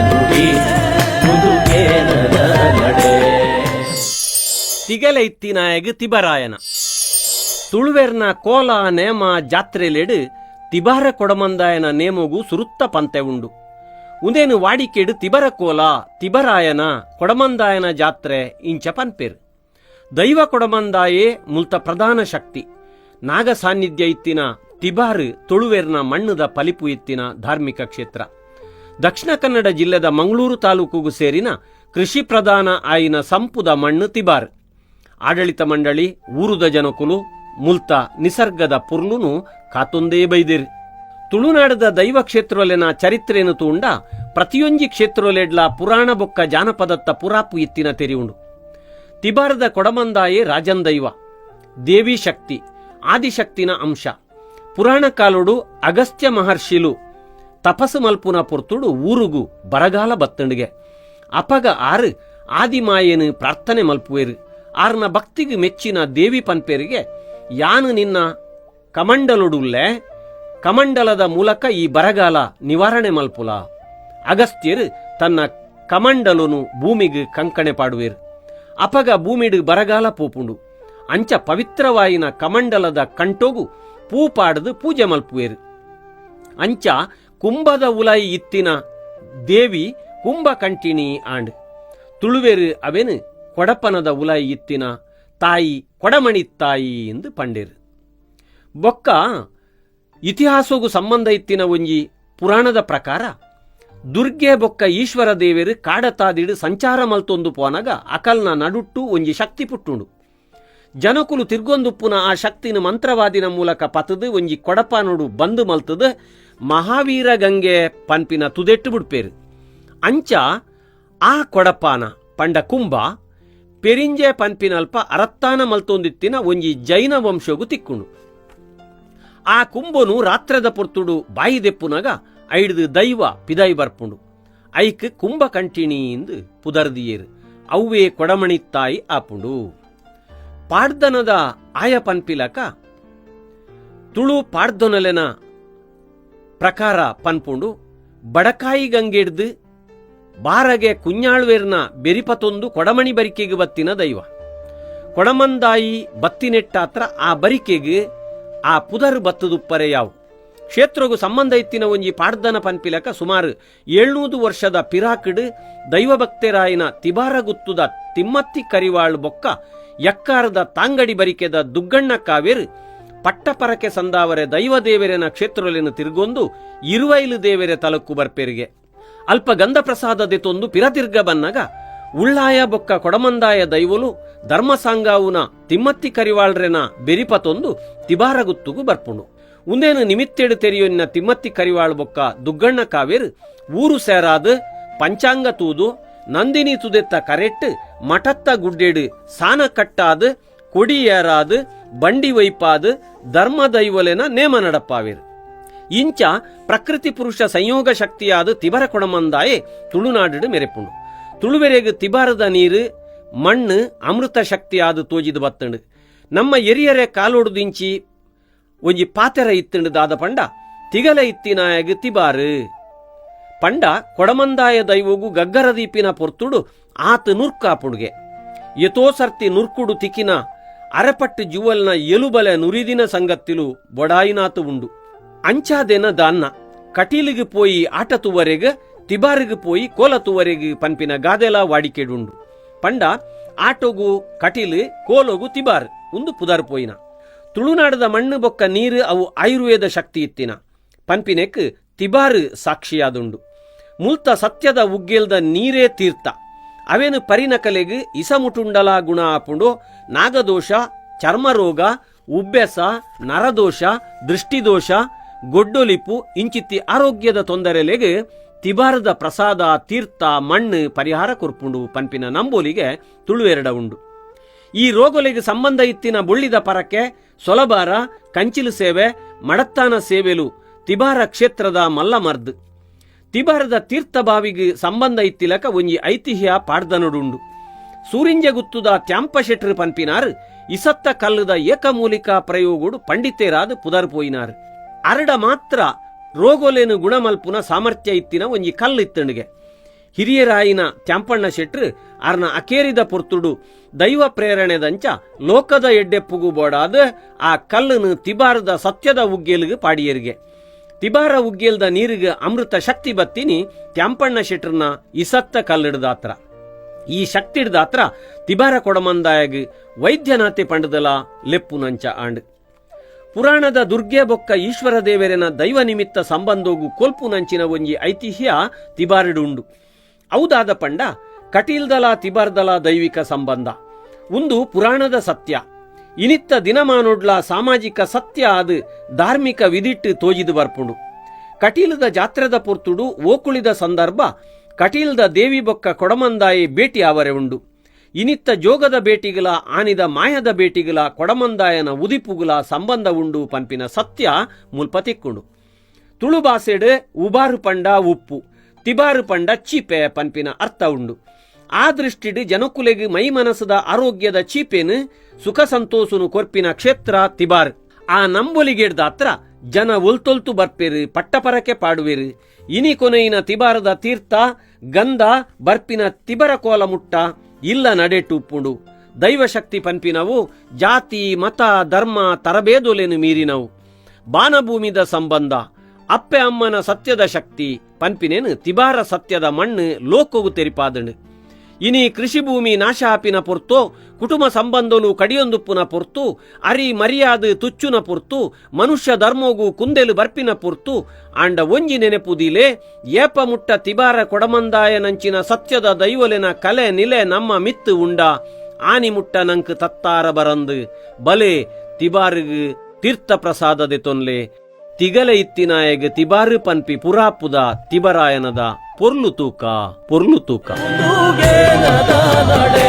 ನುಡಿ ಮುದುಕೇನದ ನಡೆ. ತಿಗಲೈತ್ತಿನಾಯಗ ತಿಬರಾಯನ ತುಳುವೆರ್ನ ಕೋಲ ನೇಮ ಜಾತ್ರೆಲೆಡು ತಿಬಾರ ಕೊಡಮಂದಾಯನ ನೇಮಗು ಸುರುತ್ತ ಪಂತೆ ಉಂಡು. ಉಂದೇನು ವಾಡಿಕೆಡು ತಿಬರ ಕೋಲ ತಿಬರಾಯನ ಕೊಡಮಂದಾಯನ ಜಾತ್ರೆ ಇಂಚ ಪನ್ಪೇರು. ದೈವ ಕೊಡಮಂದಾಯೇ ಮುಲ್ತ ಪ್ರಧಾನ ಶಕ್ತಿ. ನಾಗ ಸಾನ್ನಿಧ್ಯ ಇತ್ತಿನ ತಿಬಾರು ತುಳುವೆರ್ನ ಮಣ್ಣದ ಪಲಿಪು ಇತ್ತಿನ ಧಾರ್ಮಿಕ ಕ್ಷೇತ್ರ. ದಕ್ಷಿಣ ಕನ್ನಡ ಜಿಲ್ಲೆದ ಮಂಗಳೂರು ತಾಲೂಕುಗೂ ಸೇರಿನ ಕೃಷಿ ಪ್ರಧಾನ ಆಯಿನ ಸಂಪುದ ಮಣ್ಣು ತಿಬಾರ್. ಆಡಳಿತ ಮಂಡಳಿ ಊರುದ ಜನಕುಲು ಮುಲ್ತ ನಿಸರ್ಗದ ಪುರ್ಲುನು ಕಾತೊಂದೇ ಬೈದಿರು. ತುಳುನಾಡದ ದೈವ ಕ್ಷೇತ್ರಲೆನ ಚರಿತ್ರೆಯನ್ನು ತೂಂಡ ಪ್ರತಿಯೊಂಜಿ ಕ್ಷೇತ್ರಲೆಡ್ಲ ಪುರಾಣ ಬೊಕ್ಕ ಜಾನಪದತ್ತ ಪುರಾಪು ಇತ್ತಿನ ತೆರಿಯುಂಡು. ತಿಬಾರದ ಕೊಡಮಂದಾಯೇ ರಾಜಂದೈವ, ದೇವಿ ಶಕ್ತಿ, ಆದಿಶಕ್ತಿನ ಅಂಶ. ಪುರಾಣ ಕಾಲೋಡು ಅಗಸ್ತ್ಯ ಮಹರ್ಷಿಲು ತಪಸ್ಸು ಮಲ್ಪುನ ಪೊರ್ತುಡು ಊರುಗು ಬರಗಾಲ ಬತ್ತಂಡಿಗೆ ಅಪಗ ಆರು ಆದಿಮಾಯೇನು ಪ್ರಾರ್ಥನೆ ಮಲ್ಪುವೇರು. ಆರ್ನ ಭಕ್ತಿಗೆ ಮೆಚ್ಚಿನ ದೇವಿ ಪನ್ಪೇರಿಗೆ ಯಾನು ನಿನ್ನ ಕಮಂಡಲೊಡುಲ್ಲೆ, ಕಮಂಡಲದ ಮೂಲಕ ಈ ಬರಗಾಲ ನಿವಾರಣೆ ಮಲ್ಪುಲ. ಅಗಸ್ತ್ಯರು ತನ್ನ ಕಮಂಡಲುನು ಭೂಮಿಗೆ ಕಂಕಣೆ ಪಾಡುವೇರು. ಅಪಗ ಭೂಮಿಡು ಬರಗಾಲ ಪೋಪುಂಡು. ಅಂಚ ಪವಿತ್ರವಾಯಿನ ಕಮಂಡಲದ ಕಂಟೋಗು ಪೂ ಪಾಡದು ಪೂಜೆ ಮಲ್ಪುವೇರು. ಅಂಚ ಕುಂಭದ ಉಲಾಯಿ ಇತ್ತಿನ ದೇವಿ ಕುಂಭ ಕಂಟಿಣಿ ಆಂಡ್ ತುಳುವೇರು ಅವೆನು ಕೊಡಪನದ ಉಲಾಯಿ ಇತ್ತಿನ ತಾಯಿ ಕೊಡಮಣಿ ತಾಯಿ ಎಂದು ಪಂಡೇರು. ಬೊಕ್ಕ ಇತಿಹಾಸಗೂ ಸಂಬಂಧ ಇತ್ತಿನ ಒಂಜಿ ಪುರಾಣದ ಪ್ರಕಾರ ದುರ್ಗೆ ಬೊಕ್ಕ ಈಶ್ವರ ದೇವೇರು ಕಾಡತಾದಿಡು ಸಂಚಾರ ಮಲ್ತೊಂದು ಪೋನಗ ಅಕಲ್ನ ನಡುಟ್ಟು ಒಂಜಿ ಶಕ್ತಿ ಪುಟ್ಟುಂಡು. ಜನಕುಲು ತಿರ್ಗೊಂದುಪ್ಪುನ ಆ ಶಕ್ತಿನ ಮಂತ್ರವಾದಿನ ಮೂಲಕ ಪತದು ಒಂಜಿ ಕೊಡಪನೋಡು ಬಂದು ಮಲ್ತದು ಮಹಾವೀರ ಗಂಗೆ ಪನ್ಪಿನ ತುದೆಟ್ಟು ಬಿಡ್ಪೇರು. ಅಂಚ ಆ ಕೊಡಪಾನ ಪಂಡ ಕುಂಭ ಪೆರಿಂಜೆ ಪನ್ಪಿನಲ್ಪ ಅರತ್ತಾನ ಮಲ್ತೊಂದಿತ್ತಿನ ಒಂಜಿ ಜೈನ ವಂಶಗೂ ತಿಕ್ಕುಂಡು. ಆ ಕುಂಭನು ರಾತ್ರದ ಪೊರ್ತುಡು ಬಾಯಿ ದೆಪ್ಪುನಗ ಐಡ್ದು ದೈವ ಪಿದೈ ಬರ್ಪುಂಡು. ಐಕ್ ಕುಂಭ ಕಂಟಿಣಿ ಎಂದು ಪುದರ್ದಿಯೇರು. ಅವ್ವೇ ಕೊಡಮಣಿ ತಾಯಿ ಆಪುಂಡು. ಪಾಡ್ದನದ ಆಯ ಪನ್ಪಿಲಕ ತುಳು ಪಾಡ್ದೊನಲೆನ ಪ್ರಕಾರ ಪನ್ಪುಂಡು ಬಡಕಾಯಿ ಗಂಗೆಡ್ದು ಬಾರಗೆ ಕುഞ്ഞാಳ್ವೇರ್ನ ಬೆರಿಪತೊಂದು ಕೊಡಮಣಿ ಬರಿಕೆಗೆ ಬತ್ತಿನ ದೈವ. ಕೊಡಮಂದಾಯಿ ಬತ್ತಿನೆಟ್ಟಾತ್ರ ಆ ಬರಿಕೆಗೆ ಆ ಪುದರ್ ಬತ್ತದುಪ್ಪರೆ ಯಾವು ಕ್ಷೇತ್ರಗೂ ಸಂಬಂಧ ಇತ್ತಿನ ಒಂಜಿ ಪಾಡ್ದನ ಪನ್ಪಿಲಕ ಸುಮಾರು 700 ವರ್ಷದ ಪಿರಾಕಿಡ್ ದೈವಭಕ್ತರಾಯಿನ ತಿಬಾರ ಗುತ್ತುದ ತಿಮ್ಮತ್ತಿ ಕರಿವಾಳ್ ಬೊಕ್ಕ ಯಕ್ಕಾರದ ತಾಂಗಡಿ ಬರಿಕೆದ ದುಗ್ಗಣ್ಣ ಕಾವೇರು ಪಟ್ಟಪರಕೆ ಸಂದಾವರೆ ದೈವ ದೇವರೆನ ಕ್ಷೇತ್ರಲೆನು ತಿರುಗೊಂದು ಇರುವೈಲು ದೇವರೆ ತಲಕ್ಕು ಬರ್ಪೇರಿಗೆ ಅಲ್ಪ ಗಂಧ ಪ್ರಸಾದದೆತೊಂದು ಪಿರತಿರ್ಗ ಬನ್ನಗ ಉಳ್ಳಾಯ ಬೊಕ್ಕ ಕೊಡಮಂದಾಯ ದೈವಲು ಧರ್ಮಸಾಂಗಾವುನ ತಿಮ್ಮತ್ತಿ ಕರಿವಾಳ್ರೆನ ಬೆರಿಪತೊಂದು ತಿಬಾರ ಗುತ್ತುಗು ಬರ್ಪುಂಡು. ಉಂದೇನು ನಿಮಿತ್ತೆಡು ತೆರಿಯೊನ್ನ ತಿಮ್ಮತ್ತಿ ಕರಿವಾಳ್ ಬೊಕ್ಕ ದುಗ್ಗಣ್ಣ ಕಾವೇರು ಊರು ಸೇರಾದು ಪಂಚಾಂಗ ತೂದು ನಂದಿನಿ ತುದೆತ್ತ ಕರೆಟ್ಟು ಮಠತ್ತ ಗುಡ್ಡೆಡು ಸಾನ ಕಟ್ಟಾದು ಕೊಡಿ ಏರಾದು ಬಂಡಿ ವೈಪಾದು ಧರ್ಮ ದೈವಲೆನ ನೇಮ ನಡಪ್ಪಾವೇರು. ಇಂಚ ಪ್ರಕೃತಿ ಪುರುಷ ಸಂಯೋಗ ಶಕ್ತಿಯಾದ ತಿಬರ ಕೊಡಮಂದಾಯೆ ತುಳುನಾಡು ಮೆರೆಪುಂಡು. ತುಳುವೆರೆಗೆ ತಿಬಾರದ ನೀರು ಮಣ್ಣು ಅಮೃತ ಶಕ್ತಿಯಾದ ತೋಜಿದು ಬತ್ತಂಡು. ನಮ್ಮ ಎರಿಯರೆ ಕಾಲೋಡುದಿಂಚಿ ಒಂಜಿ ಪಾತೆರ ಇತ್ತಂಡು ದಾದ ಪಂಡ ತಿಗಲ ಇತ್ತಿನಾಯಗ ತಿಬಾರು ಪಂಡ ಕೊಡಮಂದಾಯ ದೈವಗೂ ಗಗ್ಗರ ದೀಪಿನ ಪೊರ್ತುಡು ಆತ ನುರ್ಕಾಪುಡ್ಗೆ ಎತೋ ಸರ್ತಿ ನುರ್ಕುಡು ತಿಕ್ಕಿನ ಅರೆಪಟ್ಟು ಜುವಲ್ನ ಎಲುಬಲೆ ನುರಿದಿನ ಸಂಗತ್ತಿಲು ಬೊಡಾಯಿನಾತು ಉಂಡು. ಅಂಚಾದೆನ ದಾನ್ನ ಕಟೀಲಿಗೆ ಪೋಯಿ ಆಟತುವರೆಗೆ ತಿಬಾರಿಗೆ ಪೋಯಿ ಕೋಲತುವರೆಗೆ ಪನ್ಪಿನ ಗಾದೆಲ ವಾಡಿಕೆಡುಂಡು. ಪಂಡ ಆಟೋಗು ಕಟೀಲು ಕೋಲೋಗು ತಿಬಾರ್ ಒಂದು ಪುದರ್ ಪೋಯಿನ. ತುಳುನಾಡದ ಮಣ್ಣು ಬೊಕ್ಕ ನೀರು ಅವು ಆಯುರ್ವೇದ ಶಕ್ತಿ ಇತ್ತಿನ ಪನ್ಪಿನೆಕ್ ತಿಬಾರು ಸಾಕ್ಷಿಯಾದುಂಡು. ಮುಲ್ತ ಸತ್ಯದ ಉಗ್ಗೆಲ್ದ ನೀರೇ ತೀರ್ಥ ಅವೇನು ಪರಿನಕಲೆಗೆ ಇಸಮುಟುಂಡಲ ಗುಣ ಆಪುಂಡು. ನಾಗದೋಷ, ಚರ್ಮರೋಗ, ಉಬ್ಬೆಸ, ನರದೋಷ, ದೃಷ್ಟಿದೋಷ, ಗೊಡ್ಡೊಲಿಪು ಇಂಚಿತ್ತಿ ಆರೋಗ್ಯದ ತೊಂದರೆಲೆಗೆ ತಿಬಾರದ ಪ್ರಸಾದ ತೀರ್ಥ ಮಣ್ಣು ಪರಿಹಾರ ಕೊರ್ಪುಂಡು ಪನ್ಪಿನ ನಂಬೋಲಿಗೆ ತುಳುವೆರಡ ಉಂಡು. ಈ ರೋಗೊಲೆಗೆ ಸಂಬಂಧ ಇತ್ತಿನ ಬುಳ್ಳಿದ ಪರಕ್ಕೆ ಸೊಲಬಾರ ಕಂಚಿಲು ಸೇವೆ ಮಡತ್ತಾನ ಸೇವೆಲು ತಿಬಾರ ಕ್ಷೇತ್ರದ ಮಲ್ಲಮರ್ದ್. ತಿಬಾರದ ತೀರ್ಥ ಬಾವಿಗೆ ಸಂಬಂಧ ಇತ್ತಿಲಕ ಒಂಜಿ ಐತಿಹ್ಯ ಪಾಡ್ದನೊಡುಂಡು. ಸೂರಿಂಜ ಗುತ್ತುದ ತ್ಯಾಂಪ ಶೆಟ್ರು ಪನ್ಪಿನಾರ್ ಇಸತ್ತ ಕಲ್ಲುದ ಏಕಮೂಲಿಕಾ ಪ್ರಯೋಗುಡು ಪಂಡಿತೇರಾದ ಪುದರ್ ಪೋಯಿನಾರ್. ಅರಡ ಮಾತ್ರ ರೋಗೋಲೇನು ಗುಣಮಲ್ಪುನ ಸಾಮರ್ಥ್ಯ ಇತ್ತಿನ ಒಂಜಿ ಕಲ್ಲಿತ್ತಣಿಗೆ ಹಿರಿಯರಾಯಿನ ತ್ಯಾಂಪಣ್ಣ ಶೆಟ್ರು ಅರ್ನ ಅಕೇರಿದ ಪೊರ್ತುಡು ದೈವ ಪ್ರೇರಣೆದಂಚ ಲೋಕದ ಎಡ್ಡೆಪ್ಪುಗೂ ಬೋಡಾದ ಆ ಕಲ್ಲನ್ನು ತಿಬಾರದ ಸತ್ಯದ ಉಗ್ಗೇಲ್ಗೆ ಪಾಡಿಯರಿಗೆ ತಿಬಾರ ಉಗ್ಗೇಲ್ದ ನೀರಿಗೆ ಅಮೃತ ಶಕ್ತಿ ಬತ್ತಿನಿ ತ್ಯಾಂಪಣ್ಣ ಶೆಟ್ರನ್ನ ಇಸತ್ತ ಕಲ್ಲಿಡ್ದಾತ್ರ ಈ ಶಕ್ತಿಡ್ದಾತ್ರ ತಿಬಾರ ಕೊಡಮಂದಾಯಗ್ ವೈದ್ಯನಾಥೆ ಪಂಡದಲ ಲೆಪ್ಪುನಂಚ ಆಂಡ್ ಪುರಾಣದ ದುರ್ಗೆ ಬೊಕ್ಕ ಈಶ್ವರ ದೇವರಿನ ದೈವ ನಿಮಿತ್ತ ಸಂಬಂಧೋಗು ಕೊಲ್ಪುನಂಚಿನ ಒಂಜಿ ಐತಿಹ್ಯ ತಿಬಾರಡುಂಡು ಔದಾದ ಪಂಡ ಕಟೀಲ್ದಲ ತಿಬಾರ್ದಲ ದೈವಿಕ ಸಂಬಂಧ ಒಂದು ಪುರಾಣದ ಸತ್ಯ ಇನಿತ್ತ ದಿನಮಾನೊಡ್ಲ ಸಾಮಾಜಿಕ ಸತ್ಯ ಅದು ಧಾರ್ಮಿಕ ವಿಧಿಟ್ಟು ತೋಜಿದು ಬರ್ಪುಂಡು ಕಟೀಲದ ಜಾತ್ರೆದ ಪೊರ್ತುಡು ಓಕುಳಿದ ಸಂದರ್ಭ ಕಟೀಲ್ದ ದೇವಿ ಬೊಕ್ಕ ಕೊಡಮಂದಾಯಿ ಭೇಟಿ ಆವರೆ ಉಂಡು ಇನಿತ್ತ ಜೋಗದ ಬೇಟಿಗಲ ಆನಿದ ಮಾಯದ ಬೇಟಿಗಲ ಕೊಡಮಂದಾಯನ ಉದಿಪುಗುಲ ಸಂಬಂಧ ಉಂಡು ಪಂಪಿನ ಸತ್ಯ ಮುಲ್ಪತಿಕ್ಕುಂಡು ತುಳು ಭಾಷೆಡ್ ಉಬಾರು ಪಂಡ ಉಪ್ಪು ತಿಬಾರು ಪಂಡ ಚೀಪೆ ಪಂಪಿನ ಅರ್ಥ ಉಂಡು ಆ ದೃಷ್ಟಿಡ್ ಜನಕುಲೆಗ್ ಮೈ ಮನಸದ ಆರೋಗ್ಯದ ಚೀಪೇನು ಸುಖ ಸಂತೋಷನು ಕೊರ್ಪಿನ ಕ್ಷೇತ್ರ ತಿಬಾರ್ ಆ ನಂಬೊಲಿಗೆಡ್ದಾತ್ರ ಜನ ಒಲ್ತೊಲ್ತು ಬರ್ಪೇರು ಪಟ್ಟಪರಕೆ ಪಾಡುವೆರು ಇನಿ ಕೊನೆಯಿನ ತಿಬಾರದ ತೀರ್ಥ ಗಂಧ ಬರ್ಪಿನ ತಿಬರ ಕೋಲ ಮುಟ್ಟ ಇಲ್ಲ ನಡೆಟುಪ್ಪುಂಡು ದೈವಶಕ್ತಿ ಪಂಪಿನವು ಜಾತಿ ಮತ ಧರ್ಮ ತರಬೇದೊಲೆನು ಮೀರಿನವು ಬಾನಭೂಮಿದ ಸಂಬಂಧ ಅಪ್ಪೆ ಅಮ್ಮನ ಸತ್ಯದ ಶಕ್ತಿ ಪಂಪಿನೇನು ತಿಬಾರ ಸತ್ಯದ ಮಣ್ಣು ಲೋಕವು ತೆರಿಪಾದಣು ಇನಿ ಕೃಷಿ ಭೂಮಿ ನಾಶ ಆಪಿನ ಪೊರ್ತು ಕುಟುಂಬ ಸಂಬಂಧಲು ಕಡಿಯೊಂದುಪ್ಪುನ ಪೊರ್ತು ಅರಿ ಮರ್ಯಾದ ತುಚ್ಚುನ ಪೊರ್ತು ಮನುಷ್ಯ ಧರ್ಮೋಗು ಕುಂದೆಲು ಬರ್ಪಿನ ಪೊರ್ತು ಆಂಡ ಒಂಜಿ ನೆನೆಪುದಿಲೆ ಏಪ ಮುಟ್ಟ ತಿಬಾರ ಕೊಡಮಂದಾಯ ನಂಚಿನ ಸತ್ಯದ ದೈವಲೆನ ಕಲೆ ನಿಲೆ ನಮ್ಮ ಮಿತ್ತು ಉಂಡ ಆನಿ ಮುಟ್ಟ ನಂಕ್ ತತ್ತಾರ ಬರಂದು ಬಲೆ ತಿಬಾರಿಗ್ ತೀರ್ಥ ಪ್ರಸಾದದೆ ತೊನ್ಲೆ ತಿಗಲೆ ಇತ್ತಿನಾಯಗ ತಿಬಾರು ಪನ್ಪಿ ಪುರಾಪುದ ತಿಬರಾಯನದ ಪೊರ್ಲು ತೂಕ ಮುಂದುಗೇನದ ನಡೆ